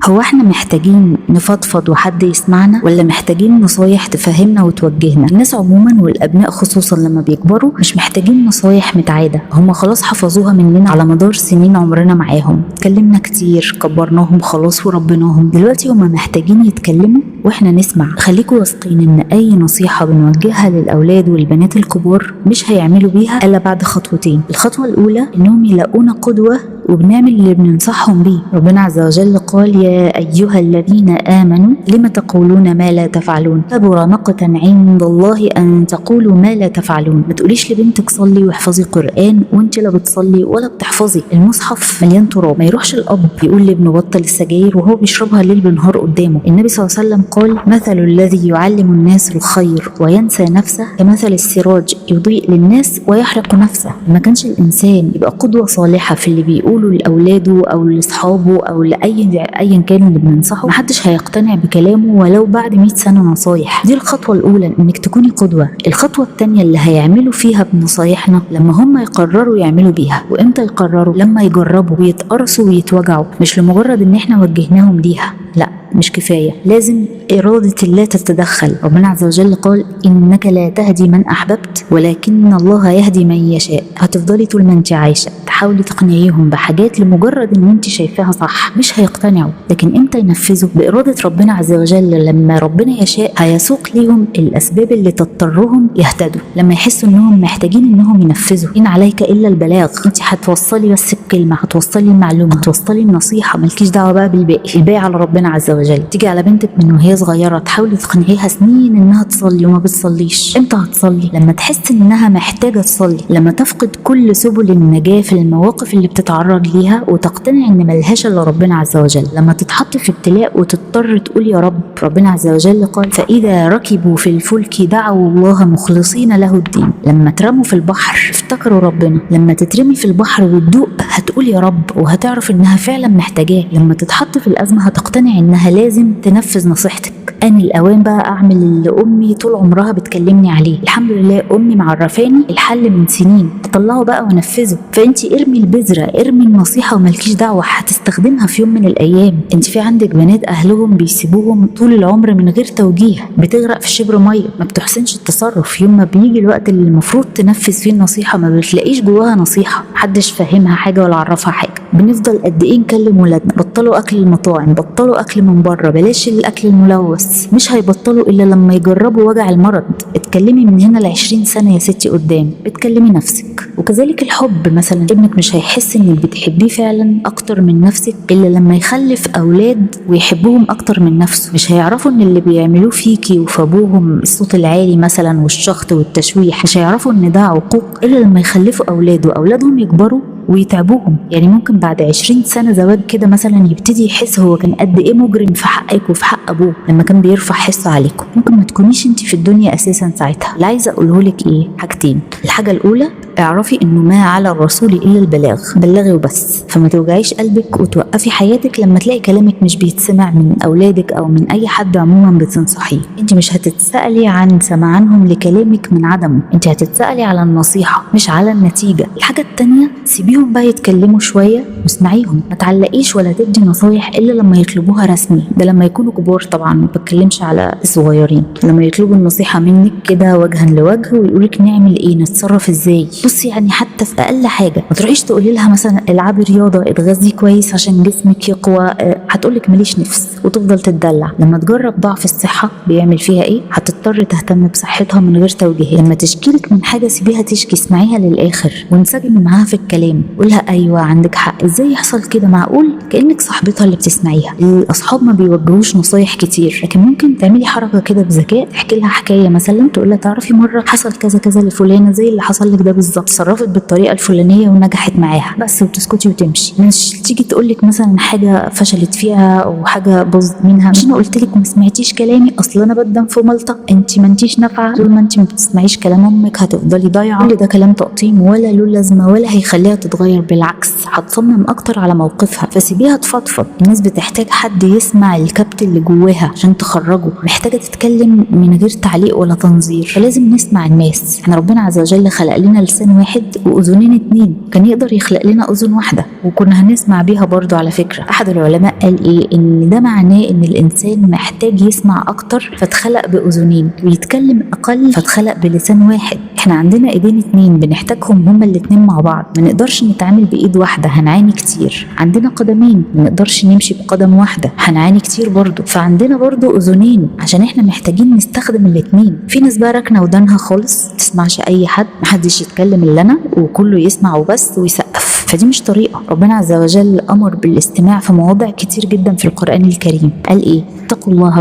هو احنا محتاجين نفضفض وحد يسمعنا، ولا محتاجين نصايح تفهمنا وتوجهنا؟ الناس عموما والابناء خصوصا لما بيكبروا مش محتاجين نصايح متعاده، هم خلاص حفظوها مننا على مدار سنين عمرنا معاهم، اتكلمنا كتير كبرناهم خلاص وربيناهم. دلوقتي هم محتاجين يتكلموا واحنا نسمع. خليكوا واثقين ان اي نصيحه بنوجهها للاولاد والبنات الكبار مش هيعملوا بيها الا بعد خطوتين. الخطوه الاولى انهم يلاقونا قدوه وبنعمل اللي بننصحهم بيه. ربنا عز وجل قال: يا أيها الذين آمنوا لم تقولون ما لا تفعلون، كبر مقتا عند الله أن تقولوا ما لا تفعلون. ما تقوليش لبنتك صلي واحفظي قرآن وانت لا بتصلي ولا بتحفظي، المصحف مليان تراب. ما يروحش الأب يقول لابنه بطل السجاير وهو بيشربها ليل بنهار قدامه. النبي صلى الله عليه وسلم قال: مثل الذي يعلم الناس الخير وينسى نفسه كمثل السراج يضيء للناس ويحرق نفسه. ما كانش الإنسان يبقى قدوة صالحة في اللي بيقول لأولاده أو لأصحابه أو لأي كان اللي بننصحه، محدش هيقتنع بكلامه ولو بعد 100 سنة نصايح. دي الخطوة الأولى، إنك تكوني قدوة. الخطوة الثانية اللي هيعملوا فيها بنصايحنا لما هم يقرروا يعملوا بيها. وإمتى يقرروا؟ لما يجربوا ويتقرصوا ويتوجعوا، مش لمجرد إن إحنا وجهناهم ليها، لا مش كفاية، لازم إرادة الله تتدخل. ربنا عز وجل قال: إنك لا تهدي من أحببت ولكن الله يهدي من يشاء. هتفضلي طول ما انت عايشة تحاولي تقنعيهم بحاجات لمجرد ان انت شايفاها صح، مش هيقتنعوا. لكن امتى ينفذوا؟ بإرادة ربنا عز وجل. لما ربنا يشاء هيسوق ليهم الأسباب اللي تضطرهم يهتدوا، لما يحسوا انهم محتاجين انهم ينفذوا. إن عليك إلا البلاغ، انت هتوصلي بس الكلمة، هتوصلي المعلومة، هتوصلي النصيحة، مالكيش دعوة بقى بالباقي. الباقي على ربنا عز وجل. تيجي على بنتك من وهي صغيرة تحاولي تقنعيها سنين انها تصلي وما بتصليش. امتى هتصلي؟ لما تحس انها محتاجة تصلي، لما تفقد كل سبل النجاة في المواقف اللي بتتعرض ليها وتقتنع ان ملهاش الا ربنا عز وجل. لما تتحط في ابتلاء وتضطر تقول يا رب. ربنا عز وجل قال: فإذا ركبوا في الفلك دعوا الله مخلصين له الدين. لما ترموا في البحر افتكروا ربنا. لما تترمي في البحر وتدوق هتقول يا رب وهتعرف انها فعلا محتاجاه. لما تتحط في الأزمة هتقتنع انها لازم تنفذ نصيحتك. أنا الأوان بقى أعمل اللي أمي طول عمرها بتكلمني عليه. الحمد لله أمي معرفاني الحل من سنين، أطلعه بقى ونفذه. فأنتي ارمي البذرة، ارمي النصيحة ومالكيش دعوة، هتستخدمها في يوم من الأيام. أنت في عندك بنات أهلهم بيسيبوهم طول العمر من غير توجيه، بتغرق في شبر مية، ما بتحسنش التصرف. يوم ما بيجي الوقت اللي المفروض تنفذ فيه النصيحة ما بتلاقيش جواها نصيحة، محدش فاهمها حاجة ولا عرفها حاجة. بنفضل قد إيه نكلم ولادنا: بطلوا أكل المطاعم، بطلوا أكل من بره، بلاش الأكل الملوث. مش هيبطلوا إلا لما يجربوا وجع المرض. اتكلمي من هنا ل20 سنة يا ستي قدام، بتكلمي نفسك. وكذلك الحب مثلا، ابنك مش هيحس إنك بتحبيه فعلا أكتر من نفسك إلا لما يخلف أولاد ويحبوهم أكتر من نفسه. مش هيعرفوا إن اللي بيعملوه فيكي وفي أبوهم الصوت العالي مثلا والشخط والتشويح، مش هيعرفوا إن ده عقوق إلا لما يخلفوا أولاد وأولادهم يكبروا ويتعبوهم. يعني ممكن بعد 20 سنة زواج كده مثلا يبتدي يحس هو كان قد ايه مجرم في حقك وفي حق ابوه لما كان بيرفع حسه عليكم. ممكن ما تكونيش انت في الدنيا اساسا ساعتها. اللي عايزه اقوله لك ايه؟ حاجتين. الحاجه الاولى، اعرفي انه ما على الرسول الا البلاغ، بلغي وبس. فما توجعيش قلبك وتوقفي حياتك لما تلاقي كلامك مش بيتسمع من اولادك او من اي حد عموما بتنصحيه. انت مش هتتسالي عن سماعنهم لكلامك من عدمه، انت هتتسالي على النصيحه مش على النتيجه. الحاجه الثانيه، سيبيهم بقى يتكلموا شويه واسمعيهم، ما تعلقيش ولا تدي نصايح الا لما يطلبوها رسمي. ده لما يكونوا كبار طبعا، ما بتكلمش على الصغيرين. لما يطلبوا النصيحه منك كده وجها لوجه ويقولك نعمل ايه، نتصرف ازاي. بصي يعني حتى في اقل حاجه ما تروحيش تقولي لها مثلا العبي رياضه، اتغذي كويس عشان جسمك يقوى، هتقولك ماليش نفس وتفضل تدلع. لما تجرب ضعف الصحه بيعمل فيها ايه، هتضطر تهتم بصحتها من غير توجيه. لما تشكيلك من حاجه سيبيها تشكي، اسمعيها للاخر وانسجمي معاها في الكلام. قولها ايوه عندك حق، ازاي يحصل كده، معقول، كانك صاحبتها اللي بتسمعيها. الاصحاب ما بيوجهوش نصايح كتير، لكن ممكن تعملي حركه كده بذكاء، تحكي لها حكايه مثلا، تقول لها تعرفي مره حصل كذا كذا لفلانه زي اللي حصل لك ده بالظبط، تصرفت بالطريقه الفلانيه ونجحت معاها، بس وتسكتي وتمشي. مش تيجي تقول لك مثلا حاجه فشلت فيها او حاجه باظت منها: مش انا قلت لك ما سمعتيش كلامي، اصل انا بدم في ملطه، انت ما انتيش نافعه، طول ما انت ما بتسمعيش كلام امك هتفضلي ضايعه. كل ده كلام تقطيم ولا له لازمه ولا هيخليها تتغير، بالعكس هتصمم اكتر على موقفها. فسيبيها تفضفض. الناس بتحتاج حد يسمع الكبت اللي جواها عشان تخرجه، محتاجه تتكلم من غير تعليق ولا تنظير. فلازم نسمع الناس. احنا ربنا عز وجل خلق لنا لسان واحد واذنين 2، كان يقدر يخلق لنا اذن واحده وكنا هنسمع بيها برضو. على فكره احد العلماء قال قال ايه؟ ان ده معناه ان الانسان محتاج يسمع اكتر فاتخلق باذنين، ويتكلم اقل فاتخلق بلسان واحد. احنا عندنا ايدين اتنين بنحتاجهم هما الاتنين مع بعض، ما نقدرش نتعامل بايد واحده هنعاني كتير. عندنا قدمين ما نقدرش نمشي بقدم واحده هنعاني كتير برضو. فعندنا برضو اذنين عشان احنا محتاجين نستخدم الاتنين. في ناس بقى راكنه ودانها خالص تسمعش اي حد، محدش يتكلم الا انا، وكله يسمع وبس ويسقف. فدي مش طريقه. ربنا عز وجل امر بالاستماع في مواضع كتير جدا في القران الكريم. قال ايه؟ اتقوا الله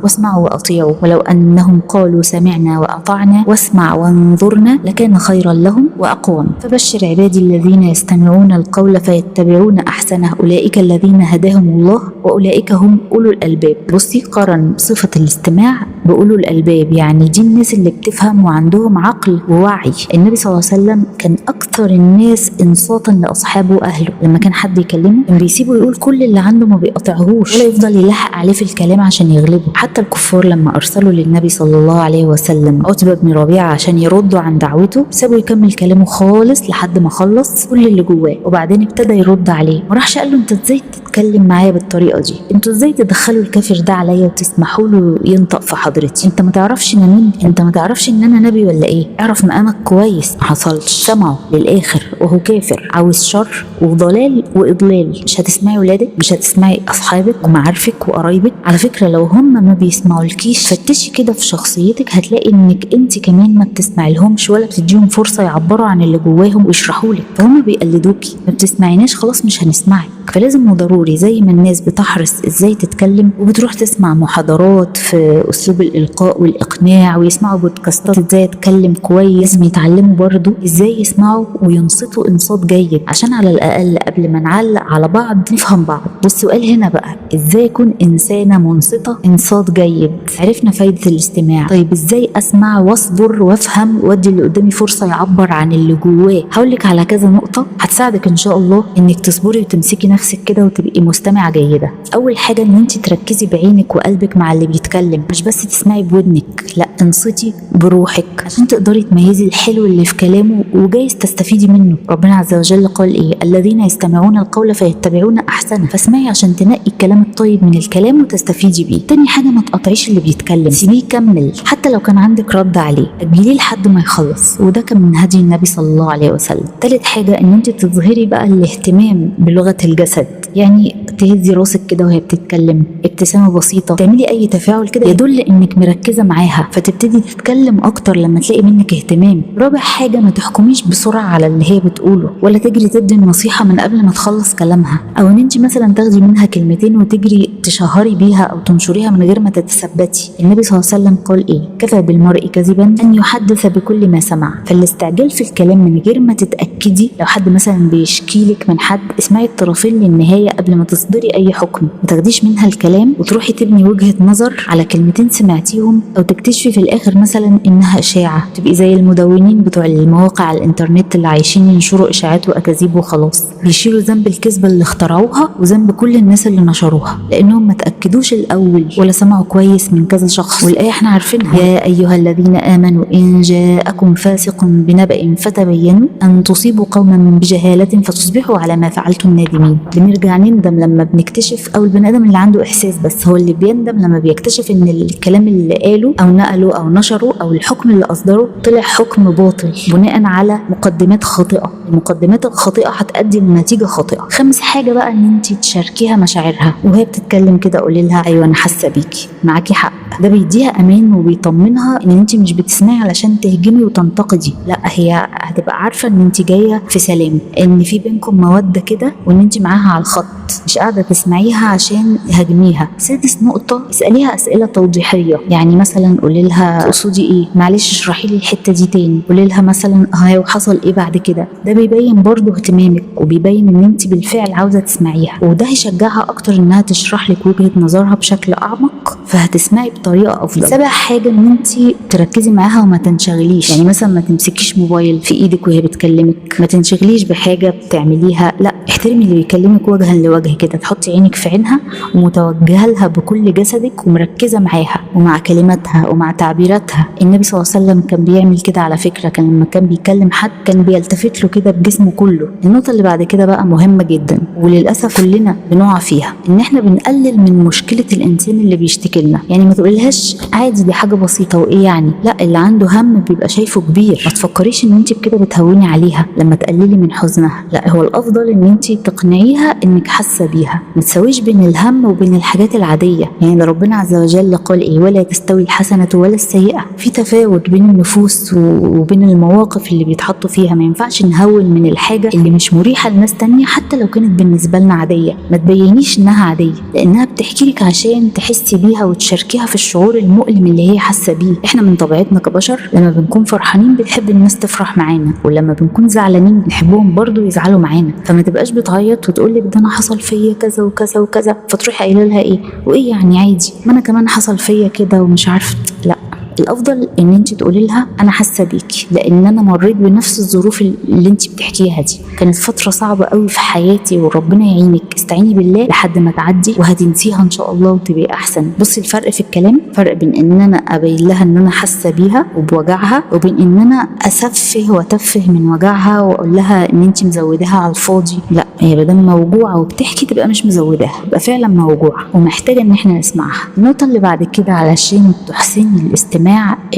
واسمعوا واطيعوا ولو انهم قالوا سمعنا واطعنا واسمع وانظرنا لكان خيرا لهم واقوم. فبشر عبادي الذين يستمعون القول فيتبعون احسنه اولئك الذين هداهم الله واولئك هم اولو الالباب. بصي، قارن صفه الاستماع باولو الالباب، يعني دي الناس اللي بتفهم وعندهم عقل ووعي. النبي صلى الله عليه وسلم كان اكثر الناس انصاتا لاصحابه واهله. لما كان حد يكلمه كان بيسيبه يقول كل اللي عنده، ما بيقطعهوش ولا يفضل يلحق عليه في الكلام عشان يغلبه. حتى الكفار لما ارسلوا للنبي صلى الله عليه وسلم عتبة بن ربيعة عشان يردوا عن دعوته، سابوا يكمل كلامه خالص لحد ما خلص كل اللي جواه، وبعدين ابتدى يرد عليه. وراح قال له انت ازاي تتكلم معايا بالطريقه دي؟ انتوا ازاي تدخلوا الكافر ده عليا وتسمحوا له ينطق في حضرتي؟ انت ما تعرفش انا مين؟ انت ما تعرفش ان انا نبي ولا ايه؟ اعرف مقامك كويس. ما حصلش. سمعوا للاخر وهو كافر عاوز شر وضلال واضلال. مش هتسمعي ولادك، مش هتسمعي اصحابك ومعارفك وقرايبك. على فكره لو هم ما بيسمعولكيش فتشي كده في شخصيتك، هتلاقي انك انت كمان ما بتسمعي لهمش ولا بتديهم فرصه يعبروا عن اللي جواهم ويشرحوا لك، فهم بيقلدوكي. ما بتسمعيناش خلاص مش هنسمعك. فلازم وضروري زي ما الناس بتحرص ازاي تتكلم وبتروح تسمع محاضرات في اسلوب الالقاء والاقناع ويسمعوا بودكاستات ازاي اتكلم كويس، لازم يتعلموا برضو ازاي يسمعوا وينصتوا انصات جيد، عشان على الاقل قبل ما نعلق على بعض نفهم بعض. والسؤال هنا بقى، ازاي اكون انسانه منصته انصات جيد؟ عرفنا فايده الاستماع. طيب ازاي اسمع واصبر وافهم وادي اللي قدامي فرصه يعبر عن اللي جواه؟ هقولك على كذا نقطه هتساعدك ان شاء الله انك تصبري وتمسكي نفسك كده وتبقي مستمعه جيده. اول حاجه ان انت تركزي بعينك وقلبك مع اللي بيتكلم، مش بس تسمعي بودنك، لا انصتي بروحك عشان تقدري تميزي الحلو اللي في كلامه وجايز تستفيدي منه. ربنا عز وجل قال ايه؟ الذين يستمعون القول فيتبعون احسنه. فاسمعي عشان تنقي الكلام الطيب من الكلام وتستفيدي بيه. تاني حاجه ما تقطعيش اللي بيتكلم، سيبيه يكمل حتى لو كان عندك رد عليه، اجليه لحد ما يخلص، وده كان من هدي النبي صلى الله عليه وسلم. تالت حاجه ان انت تظهري بقى الاهتمام بلغه الجسد، يعني تهزي راسك كده وهي بتتكلم، ابتسامه بسيطه، تعملي اي تفاعل كده يدل انك مركزه معاها، فتبتدي تتكلم اكتر لما تلاقي منك اهتمام. رابع حاجه ما تحكميش بسرعه على اللي هي بتقوله، ولا تجري تدي النصيحه من قبل ما تخلص كلامها، او ان انت مثلا تاخدي منها كلمتين وتجري تشهري بيها او تنشريها من غير ما تتثبتي. النبي صلى الله عليه وسلم قال ايه؟ كفى بالمرء كذبا ان يحدث بكل ما سمع. فالاستعجال في الكلام من غير ما تتاكدي، لو حد مثلا بيشكي لك من حد، اسمعي الطرفين للنهايه قبل ما تصدري اي حكم. ما تاخديش منها الكلام وتروحي تبني وجهه نظر على كلمتين سمعتيهم، او تكتشفي في الاخر مثلا انها اشاعه، تبقي زي المدونين بتوع المواقع على الانترنت اللي عايشين ينشروا اشاعات واكاذيب وخلاص، بيشيلوا ذنب الكذبه اللي اخترعوها وذنب كل الناس اللي نشروها، لانهم ما تاكدوش الاول ولا سمعوا كويس من كذا شخص. والايه احنا عارفينها، يا ايها الذين امنوا ان جاءكم فاسق بنبأ فتبينوا ان تصيبوا قوما بجهاله فتصبحوا على ما فعلتم نادمين. بنرجع نندم لما بنكتشف، او البني ادم اللي عنده احساس بس هو اللي بيندم لما بيكتشف ان الكلام اللي قاله او نقله او نشره او الحكم اللي اصدره طلع حكم باطل بناء على مقدمات خاطئه. المقدمات الخاطئه هتؤدي لنتيجه خاطئه. خامس حاجه بقى ان انت تشاركيها مشاعرها وهي بتتكلم كده، قولي لها ايوه انا حاسه بيكي، معاكي حق. ده بيديها امان وبيطمنها ان انت مش بتسمعي علشان تهجمي وتنتقدي، لا هي هتبقى عارفه ان انت جايه في سلام، ان في بينكم موده كده وان انت معاها على الخط، مش قاعده تسمعيها عشان تهاجميها. سادس نقطه، اساليها اسئله توضيحيه، يعني مثلا قولي لها تقصدي ايه؟ معلش اشرحي لي الحته دي تاني. قولي لها مثلا ها وحصل ايه بعد كده. ده بيبين برضو اهتمامك وبيبين ان انت بالفعل عاوزه تسمعيها، وده هيشجعها اكتر انها تشرح لك وجهه نظرها بشكل اعمق فهتسمعي بطريقه افضل. سابع حاجه ان انت تركزي معاها وما تنشغليش، يعني مثلا ما تمسكيش موبايل في ايدك وهي بتكلمك، ما تنشغليش بحاجه بتعمليها، لا احترمي اللي بيكلمك وجها لوجه كده، تحطي عينك في عينها ومتوجهه لها بكل جسدك ومركزه معاها ومع كلماتها ومع تعبيراتها. النبي صلى الله عليه وسلم كان بيعمل كده على فكره، كان لما كان بيكلم حد كان بيلتفت له كده بجسمه كله. النقطه اللي بعد كده بقى مهمه جدا وللاسف كلنا بنقع فيها، ان احنا بنقلل من مشكله الانسان اللي بيشتكي لنا. يعني ما تقولهاش عادي دي حاجه بسيطه وايه يعني، لا اللي عنده هم بيبقى شايفه كبير. ما تفكريش ان انت بكده بتهوني عليها لما تقللي من حزنها، لا هو الافضل ان انت تقنعيها انك حاسه بيها. ما تسويش بين الهم وبين الحاجات العاديه، يعني ده ربنا عز وجل قال ايه؟ ولا تستوي الحسنه ولا السيئه. في تفاوت بين النفوس وبين المواقف اللي بيتحطوا فيها. ما ينفعش نهون من الحاجه اللي مش مريحه لناس تانية حتى لو كانت بالنسبه لنا عاديه. ما تبينيش انها عاديه لانها بتحكي لك عشان تحسي بيها وتشاركيها في الشعور المؤلم اللي هي حاسه بيه. احنا من طبيعتنا كبشر لما بنكون فرحانين بنحب الناس تفرح معانا، ولما بنكون زعلانين بنحبهم برضو يزعلوا معانا. فما تبقاش بتعيط وتقول لك ده انا حصل فيا كذا وكذا وكذا، فتروحي قايله لها ايه وايه يعني عادي ما انا كمان حصل فيا كده ومش عارفه. لا الافضل ان انت تقولي لها انا حاسه بيكي لان انا مريت بنفس الظروف اللي انت بتحكيها دي، كانت فتره صعبه قوي في حياتي وربنا يعينك. استعيني بالله لحد ما تعدي وهتنسيها ان شاء الله وتبقي احسن. بصي الفرق في الكلام، فرق بين ان انا ابين لها ان انا حاسه بيها وبوجعها وبين ان انا اسفه واتفه من وجعها واقول لها ان انت مزوداها على الفاضي. لا هي بدل موجوعه وبتحكي تبقى مش مزوداها، تبقى فعلا موجوعه ومحتاجه ان احنا نسمعها. النقطه اللي بعد كده علشان تحسني الاستماع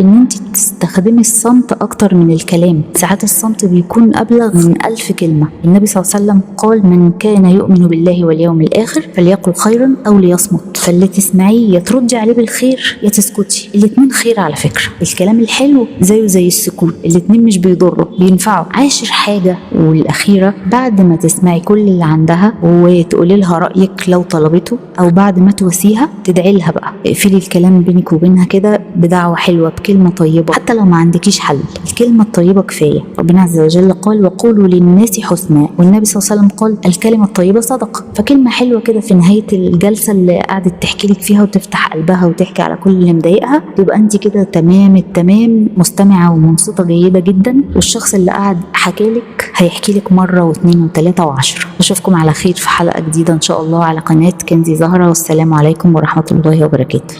ان انت تستخدمي الصمت اكتر من الكلام. ساعات الصمت بيكون ابلغ من 1000 كلمه. النبي صلى الله عليه وسلم قال من كان يؤمن بالله واليوم الاخر فليقل خيرا او ليصمت. فاللي تسمعيه يا تردي عليه بالخير يا تسكتي، الاتنين خير على فكره. الكلام الحلو زيه زي السكوت، الاتنين مش بيضروا بينفعوا. عاشر حاجه والاخيره، بعد ما تسمعي كل اللي عندها وتقولي لها رايك لو طلبته، او بعد ما تواسيها تدعي لها بقى. اقفلي الكلام بينك وبينها كده بدعوه حلوه بكلمه طيبه، حتى لو ما عندكيش حل الكلمه الطيبه كفايه. ربنا عز وجل قال وقولوا للناس حسنا، والنبي صلى الله عليه وسلم قال الكلمه الطيبه صدقه. فكلمه حلوه كده في نهايه الجلسه اللي قعدت تحكي لك فيها وتفتح قلبها وتحكي على كل اللي مضايقها، يبقى انت كده تمام التمام، مستمعه ومنصته جيده جدا. والشخص اللي قعد حكى لك هيحكي لك مره واثنين وثلاثه وعشرة. اشوفكم على خير في حلقه جديده ان شاء الله على قناه كنزي زهره، والسلام عليكم ورحمه الله وبركاته.